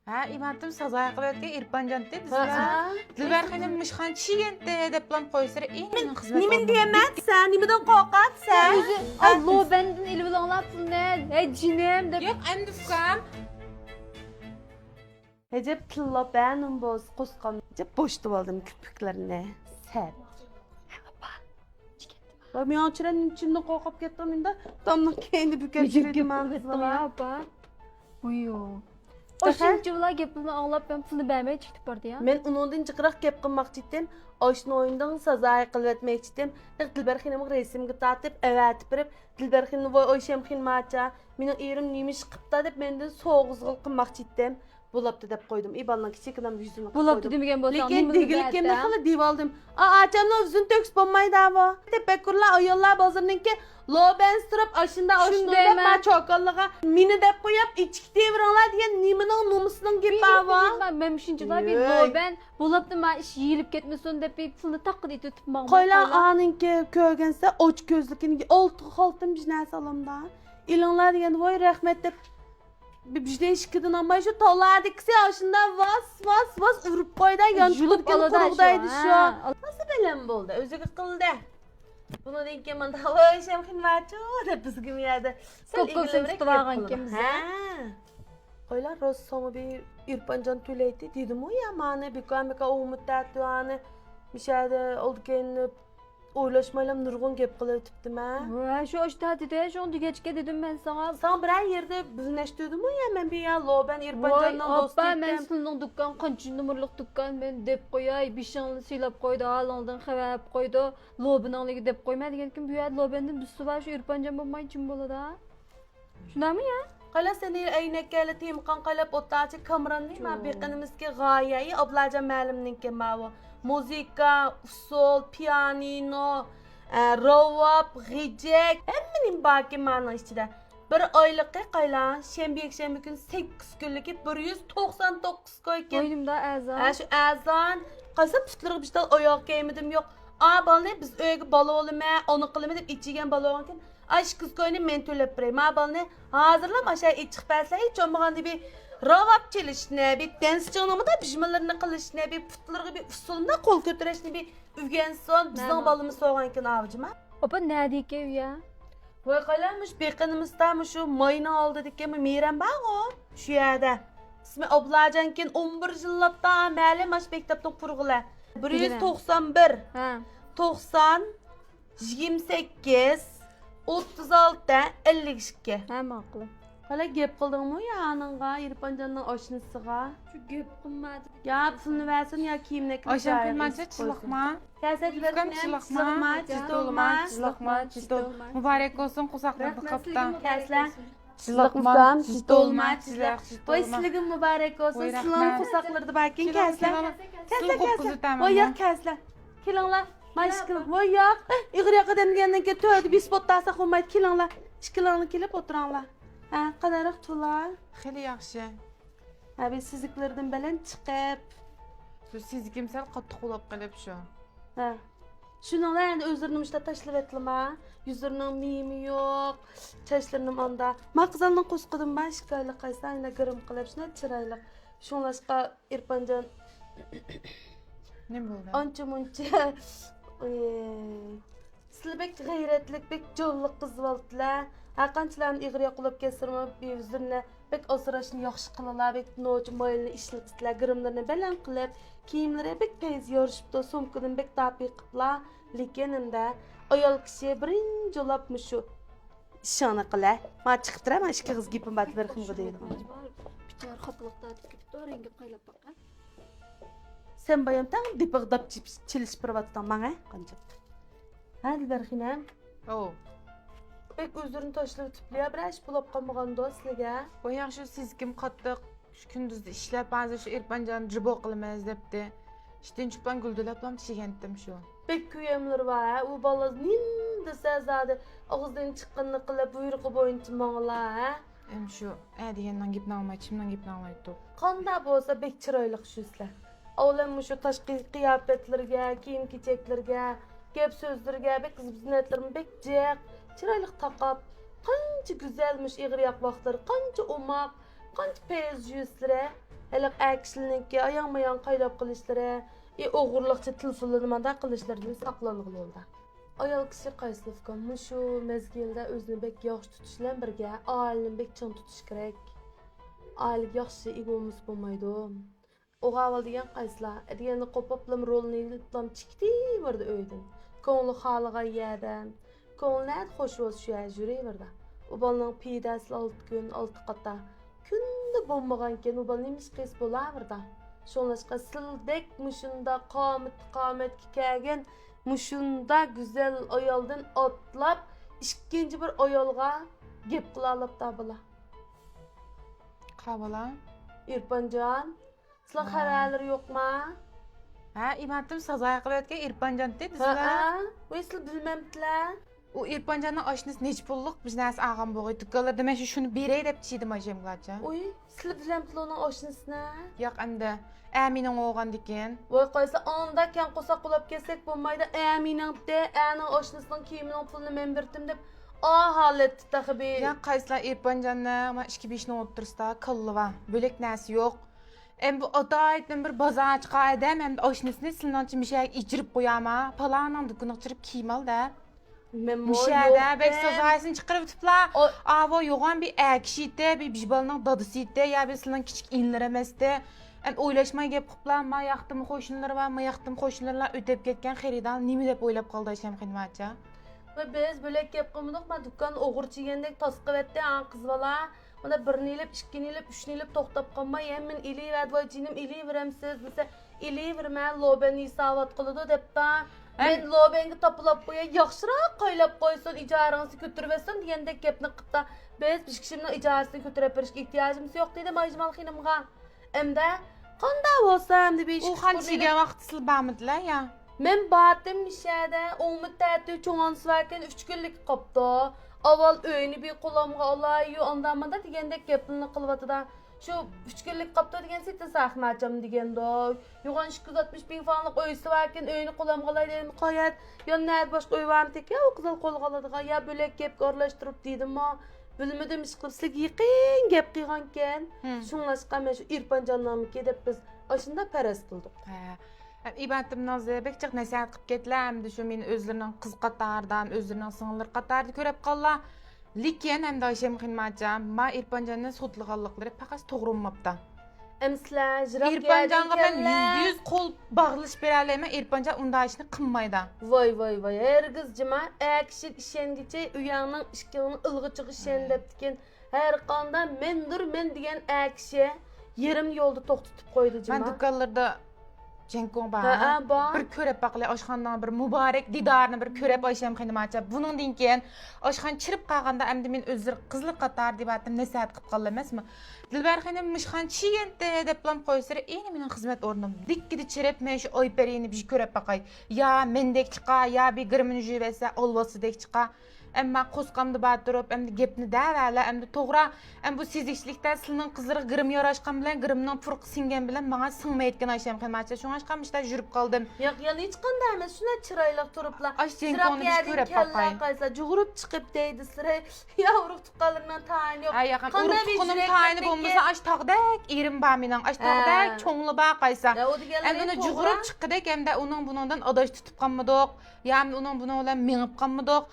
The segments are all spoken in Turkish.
Ha, imatim sazay qilib irpanjant dedi sizlar. Dilbar xanım mışxan chigentde deb plan qo'ysira eng xizmat. Nimin diyemezsen, nimiden korkarsan. Allah benden eli bilan olab ne? Ey jinim deb. Yo'q, endi ukam. Hecep tilla benim boz koskan. Hecep boştu oldum küpüklerine. Sen. Ben bir açıran içimde korkup gittim de damla kendi bükerçirdim Ya apa? Uyu. O şimdi ular gepini anlap ben pulni bermey çıktıp bardı ya. Men onundan çıkırak gep kılmak cidden. Aşın oyundan sazayı kılvetmek cidden. Dilber xanımı resim gıtatıp evet birip Dilber xanımı voy oşem xinmaça. Menin erim neymiş kıpta dep menden soğuzgul kılmak cidden. Bulaptı dep koydum. İbalına kiçik adam yüzünü koydum. Bulaptı demigen bolsa Lekin degilik ne kılı divaldım. Açamla yüzün töks bolmaydı hava. Tepekkurlar ayollar bazarınınki loben sırıp aşında aşın dep ma çokallığa. Mini dep koyup içki deviranlar diyen nimenin numusunun gibi hava. Ben şunçular bir lo ben bulaptı ma iş yiyilip ketmesin dep bir pulni taqqid etip tutmağım. Koyla anınki kögense oç gözlükini oltu haltım jine salımda. İlanlar diyen voy rahmet dep bir şey şıkıdın ama şu tolardikisi aşında vas vurup koyda yançılıp kurugdaydı şu an. Nasıl belem buldu? Özü kıldı. Bunu denk yemen de hava işem xinvaçı da biz gibi yerde. Kokko sınıftıvagan kemiz. Koylar roz sonu bir irpancan tüleyti dedim o ya mane bir kamika umut tatlıanı müşahede oldu kendini oylaşmaylam nurgun gep kılıp tüptüm ha. Şu hoşta dedi şu onu geçke dedim ben sana. Sen bir yerde bizneştirdim o ya ben bir ya lo ben irpancandan dost Ben ettim. senin dükkan kaçıncı numaralık dükkan ben dep koyay bir şanlı silap koydu alandan haber koydu lobunanlığı dep koyma degan kim bu ya lobenden düstü var şu irpancan bulmay kim boladı ha. Şuna mı ya? Kala seni aynek geldi timkan kalap otaçı kameran değil mi? Beqinimizki gayeyi ablaca malimninki mavu. Muzika, usul, pianino, rovap, gıcek. Hemmenin baki mana içinde. Bir aylık kayla, şembe gün 8 günlük 199 koyken. Boynumda azan. Şu azan, kaysa pütlürü bir şey ayak giymedim yok. Balı biz öyle balı olma, onu kılamadım içigen balı olurken. Aş kız koyunu men tölep bireyim. Balı hazırlam aşağı iç çıkparsa hiç olmagan bir ravap çelişine, bir dens canımı da pişmelerini kılışına, bir pütlürü bir usuluna kol götüreşine bir ügen son bizden balımız soğanken avcıma. Opa ne diyek ya? Voy kalanmış beqinimizda şu mayını aldı dikemi miran bak o şu yerde. İsmi ablacankin 11 yıllapta ma'lum aş mektepten kurgula. 191 Ha. 90 28 36 52. Ha maqul. Hala gep qildingmi ya ananga irpanjandan oşnisiga? Şu gep qilmadi. Ya pulni versin ya kiyimni Oşam qilmancha chiliqma. Kasetlar Chiliqma, chizdolma, chiliqma. Muborak bo'lsin qo'saqlarni qopdan. Kaslar. Chiliqma, chizdolma, Voy sizligim muborak olsun. Sizlarning qusaqlarida bakin kaslar. Kaslar. Voy yo'q kaslar. Kelinglar. Mashqil. Voy yo'q. Ig'ir yoqadan kelgandan keyin to'yda bisbottasa qo'ymaydi. Kelinglar. Ishkilarni kelib o'tiringlar. Ha, qanaqroq tular? Xili yaxshi. Ha, biz siziklardan bilan chiqib. Shu sizgim sal qattiq qulab qilib shu. Ha. Şunlar endi özlerini işte tashlab etlima. Yüzlerinin mimi yok. Çeşlerinin onda. Maqzaldan qo'shqidim ben shikoylik qaysa ayna girim qilib shuna chiroyli. Shunlashqa irpanjon Nima bo'ldi? ancha muncha sizlar g'ayratlik bek jonliq qiz bo'ldilar. Har qanchalarni ig'riga qulab kesirma bezirni bek asrashni yaxshi qildilar. Bek noch moyilni ishlatdilar. Girimlarni baland qilib, kiyimlari bek tez yorishibdi. Sumkadan bek tapiq qildilar. Lekin unda ayol kishi birinchi olapmi shu ishona qila. Men chiqib turaman, ishga qiz gapim bat berximga deydi. Bitar xatliqda ketdi, rengi qaylab baqa. Sen bayamdan dipig'dab chilish pirvatdan menga qancha. Ha, Dilbarxinam. O. Bek o'zlarini tashlab tipliya bir ish bo'lib qolmagan do'stlarga. Bu yaxshi sizgim qattiq. Shu kunduzda ishlab, ba'zi shu irpanjani jibo qilamiz debdi. İşten çıpan güldülaplam çiğendim şu. Bek kuyamlar var. O balaz nim desa zade ağızdan çıqqanını qilib buyruqi bo'yicha mangla ha. Hem şu degenden gapni olmay, chimdan gapni olmaydi. Qanday bo'lsa bek chiroyli shuslar. Avlam shu tashqi qiyofatlarga, kiyim-kechaklarga, gap so'zlarga bek zinatlarim bek jiq, chiroyli taqab, qancha go'zalmish ig'riyoq vaqtlar, qancha umoq, qancha pez yuzlari. Hele akşilinki ayağmayan kaylap kılışları, oğurlukça telefonlarımda kılışlarını saklanıqlı oldu. Ayol kişi qaysilıfkan, şu mezgilde özünü bek yaxşı tutuşlan birge, ailini bek çın tutuş gerek. Ailib yaxşı egomuz bulmaydı. O haval diyen qaysla, diyeni qopaplam rolunu iliplam çikti vardı öydün. Koğlu halığa yerden, koğlu näd hoş olsun şu jüri vardı. O balının pidaslı 6 gün, 6 qata. Күнді болмағанкен ол неміс қес бола бірді. Şonlaşqa sildek muşunda qamet kikagen muşunda güzel ayoldan atlap ikinci bir ayolga gep qılalap da bula. Qabala. İrpancan, sizlar xabarları yok mu? Ha, imatim sazay qilib o'tgan Irpanjon dedi Ha, sizlar. bu sizlar bilmemdilar. U Irpanjonning oshnasi nech pullik biznasi ag'am bo'g'ay dukkanlarda men shuni beray deb chiydim ajamgacha. Oy, sizlar bilmemdilar onun oshnasini. Yo'q endi Amining o'g'an ekan. Voy qaysa onda kan qo'saq qulab kelsak bo'lmaydi. Amining de, aning oshnasining kiyimining pulini men berdim deb holatda taxbi. Ya qayslar Irpanjonni men 2-5 ni o'tirsda qilliva. Bo'lak narsa yo'q. Em bu ataytdan bir bozor chiqaydim, hem oshnasini sillanchi mishak ichirib qo'yama. Palaning dukkaniga chirib kiymal-da. Men Mishada bek sozaysini chiqarib tiplar. Avo yo'g'on bir akshite, bir bijbalning dadisite, ya bir sillan kichik inlar emasdi. En o'ylashmay gap qiliblar, men yaqtim qo'shnilar va men yaqtim qo'shnilar o'tib ketgan xaridor nima deb o'ylab qoldi asham xizmatchi. Ve biz böyle gap qilmadik, men dükkan o'g'irchi yegandek tasqivatda an qiz bola. Mana birini ilib, ikkinchi ilib, uchinchi ilib to'xtab qolmay, men ili vadvoy jinim ili veramsiz, desa, ili verma loben hisobat qiladi debda. Men lobenga topilib qo'ya, yaxshiroq qo'ylab qo'ysin, ijorangizni ko'tarib olsin degandek gapni qildi. Biz bir kishimning ijarasini ko'tarib berishga ehtiyojimiz yo'q dedi Majmal xonimga. Endi qanday bo'lsam deb ish. U qanchaga vaqt silbamidlar ya. Men batim mishada, umid tati çoğan svarken 3 günlük qopdi. Aval öyünü bir qo'limga olayu ondamada degandek gapini qilibdi. Şu 3 günlük qopdi degan setin sahmacham deganda. Yo'g'on 260 bin falanlık öysü varken öyünü qo'limga olay dedim. Qo'yat, yo näd boshqa öy varmı tek ya o qizil qo'lga oladigan ya bo'lak gap qorlashtirib dedim-ma. Bilmedim ish qilib sizga yaqin gap qilganken. Shunlashqa men shu Irpanjonnamiki deb biz ashunda paras qildik. Ha. İbatim nazarbek chiq nasihat qilib ketlar, hamda shu meni o'zlarining qiz qatoridan, o'zlarining singillar qatorida ko'rib qollar. Lekin hamda asham xizmatcham, men Irpanjonni sotliganliklari faqat to'g'ri bo'lmabdi. Emslar jirab Irpanjonga men %100 qo'l bog'lash bera olaman, Irpanjon unday ishni qilmaydi. Voy, hergizcima akşin işengiçe uyanın işkilini ılgıçığı işendeptiken her qanda men degan akşi yerim yolda to'xtatib qo'ydi cima. Men dukkanlarda Cenkon bar. Bar. Bir ko'rib baqli oshxonadan bir muborak didorini bir ko'rib osham xizmatchi. Buningdan keyin oshxona chirib qolganda endi men o'zim qizlik qator deb aytdim, nasihat qilib qoldim emasmi? Dilbar xonim mishxon chiyente deb plan qo'ysira, endi mening xizmat o'rnim dikkidi chirib men shu oyperini bir ko'rib baqay. Ya mendek chiqa, ya bir girmini juvesa, olvasidek chiqa. Amma qo'sqamda batirib, endi gapni davala, endi to'g'ri, bu sezishlikda sizning qizlar girim yarashgan bilan, girimning furqi singan bilan menga singmayotgan osham xizmatchi. Shunga qamishda yurib qoldim. Yo'q, hech qanday emas, shuna chiroyli turiblar. Cenkonni bir ko'rib baqay. Qaysa jug'urib chiqib deydi sizlar. Yavruq tuqqanlardan tayin yo'q. Ha, yaqin urug' tuqqanim tayini bo'lmasa, ash tog'dak erim bar mening, ash tog'dak cho'ngli bar qaysa. Endi uni jug'urib chiqqidek, hamda uning buningdan adash tutib qolmadik, ya'ni uning buning bilan mengib qolmadik.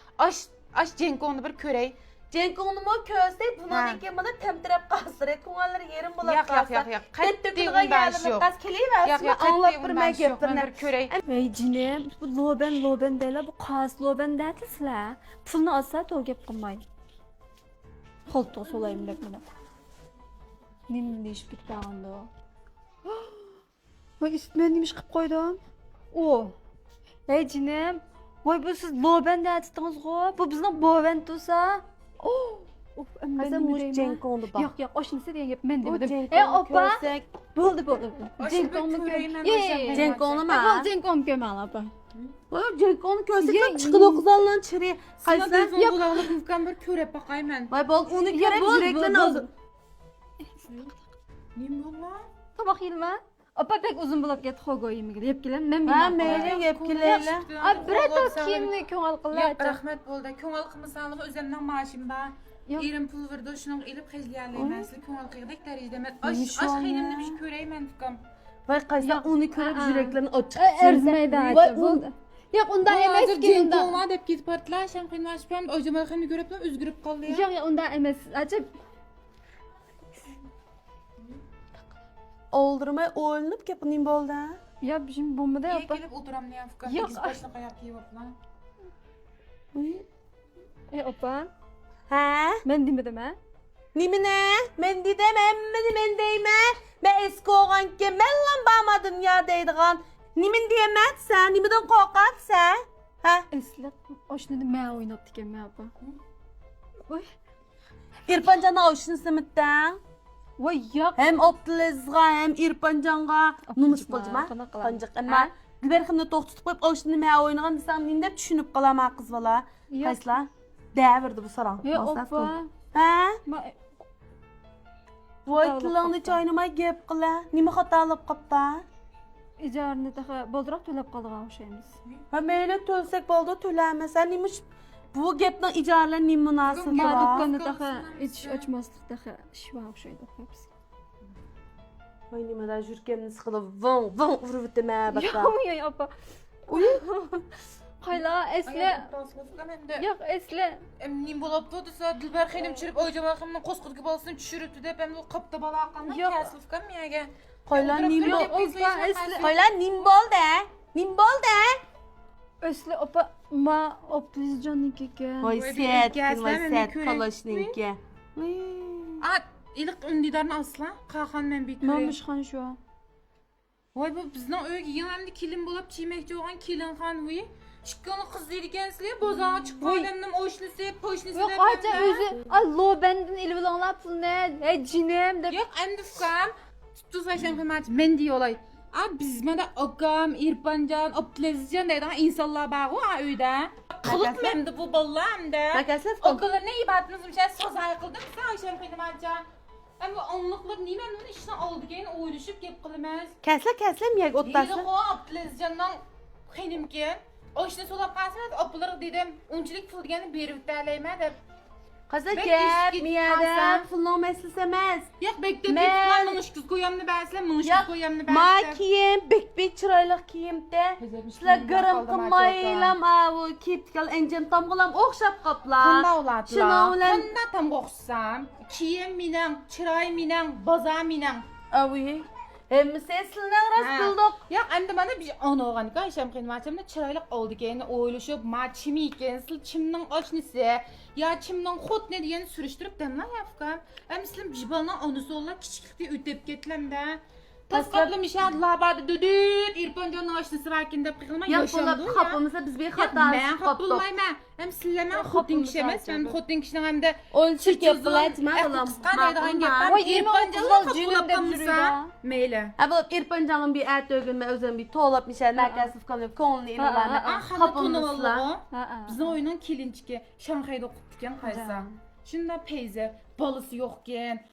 Aş Cenkonni bir ko'ray. Cenkonni mo ko'rsek, bundan keyin mana temtirab qolsirek, ko'ngillar yerim bo'lib qolsa. Yo'q. Qattiq undash yo'q. Qaz kelaversin, anglab birmay gapirni. Bir ko'ray. Ey jinim, bu loben deylar, bu qas loben deydilar. Pulni olsa to'g'ri gap qilmaydi. Qo'ltiq solayim deb mana. Nima deyishib ketganda? Voy, men nima ish qilib qo'ydim? O. Ey jinim, voy bu siz loben deyapsizmi? Bu bizning boven tursa. Of, Qasam mush Cenkonni bor. Yo'q, oshnasi degan gap men dedim. Ey opa, bo'ldi. Cenkonni ko'rayman. Cenkonni ma? Bo'l Cenkonni ko'rman opa. Voy, Cenkonni ko'rsek chiqdi qizlardan chiri. Qaysa yo'q, mumkin bir ko'rib baqayman. Voy, bo'l uni ko'rib yuraklarni o'zi. Nima bo'ldi? Tomoq yilma. Opa pek uzun bo'lib ketdi xo'goyimiga deb kelam. Men Ha, mayli yeb kelaylar. Birata kiyimni ko'ngil qiladi. Rahmat bo'ldi. Ko'ngil qilmasangiz o'zimning maoshim bor. Yok. Erim pul verdi, şunun elip xejliyerleymezli, köngül qıydek derecede emas. Neymiş Aş o xeynimni ya? bir köreymen fikam. Vay qaysa onu körüp yüreklerini açık. Erzmeydi Vay, açı. Yok onda emes ki Cenk onda. olma dep gidip bartlar, şam xeynmaş ben ojama xeyni görüp üzgürüp qaldı ya. Yok onda emes. Açı Oldurmay oynayıp kepinim boldu. ya bizim bombada İyi yapar. gelip oturam ne fikam. Yok, İkiz ay. başına qayak yiyip lan. Opa. Ha? Ben demedim ha. Nimine? Men didem emmeni men deyme. Ben eski oğan ki men lan bağma dünya deydiğen. Nimin diyemez sen? Nimiden korkak sen? Ha? Esle. Hoş ne me oynattık ya me apa. Oy. İrpancan'a hoşun simitten. Vay yok. Hem Optlezga hem İrpancan'a numus Apıcık bulcuma. ma, kana kılan. Kancık Ha? ama. Güberximde toxtutub qoyup hoşunu me oynagan desem ninde düşünüp qalama kız bala. Yok. Kaysla? Dəvirdi bu saran. Ya Masas opa. bu. Ha? Ma Voy Hatalık tilingni qapti. chaynamay gap qila. Nima xatolik qapti? icarını daha boldurak төлep kaldıgan şeyimiz. Ha meyle tölsek boldu tölämesen nimiş bu gapning ijarlar nim münasibi Ma var? dükkanı Kalsın daha amca. iç açmaslık daha şiva okşaydı hepsi. Voy nimada jurkemni siqilib vın vın urib bitma baka. Yok ya apa. Uy. Hayla esle. Yok esle. Nim bolapdı desa Dilber xeynim çürüp ojama xeynin qosqut gibi alsın çürüptü dep hem qapta bala aqandan Yok. kəsil fikam miyaga. Qoyla nim Yok, bol. opa, esle. Qoyla nim boldu. Nim boldu. Esle apa ma optiz canı keke. Voy Voy, set, bir voy gəzləmə, set bir qolashninki. A iliq ündidarını asla qaxan men bir Ma köre. mışxan şu an. Voy bu bizning uyga yanamda kelin bo'lib chiymakchi bo'lgan kelinxon voy. Chiqqani qiz deydigansizlar, bozorga chiqqan odamning oshnisi, po'shnisi Yok aca özü allo benden il bilanlapsın ne? Cinem de. Yo'q, endi fikam. Tuttu saşan qilmoqchi, men deyolay. A biz mana akam, Irpanjon, Abdulazizjon deydigan insonlar bor-ku a uyda. Qilibmamdi bu bollamda. Nakasif Okullarni ibatimiz uchun sozay qildim, saşan qilmoqchi. Ama onluqlar nima buni ishdan oldigan o'ylashib gap qilamiz. Kasla miyag Deydi o'ttasi. o Abdulazizjondan xenimki. Oshni so'lab qasam, opular dedim, unchilik pul degani berib ta'layma deb. Qaza Ben gap iş miyada gitmezsem- pulno meslis emas. Yo'q, bekdeb Men- ketibman, mınışkız koyamni ba'sizlar, mınışkız koyamni Ma ba'sizlar. kiyim, bek chiroyli kiyimda. Sizlar g'irim qilmaylam, bu keptikal enjin tomg'ilam o'xshab qoplar. Qanda ulatlar. Shuna bilan Qanda tam qo'xsam, kiyim menang, chiroy menang, bozor menang. avi. Hem seslinar ras qildik. Yo'q, endi mana bir ona o'g'anika, isham qilmachimda chiroyli oldigani o'ylashib, ma chimi ekansiz, chimning oshnisi, ya chimning xotni degan surishtirib damlar yafqam. Amslim jibalning onasi o'g'lar kichiklikda o'tib ketlamda. Tasqaplamışad labada düdüt, İrpanjonning oshnisi vakin deb qilma Yo'q, yo'shamdi. bo'lib qopimizda biz Men bexato xop bo'lmayman. Hem sizlarman xotin kishimas, men xotin kishining hamda o'lchib qilajma bolam. qanday gap bor? Voy, yirmi İrpanjonlar otuz qo'llab deb qolsa, yurida. mayli. Ha bo'lib Irpanjonning bir at o'g'ilma o'zim bir to'lab mishal nakasif qilib ko'ngilni ilinadi. Ahana Qopimizlar. Ha ha. Bizning o'yinning kelinchiki Shanxayda o'qib ekan qaysa. Shunda peyze, balisi yo'q ekan.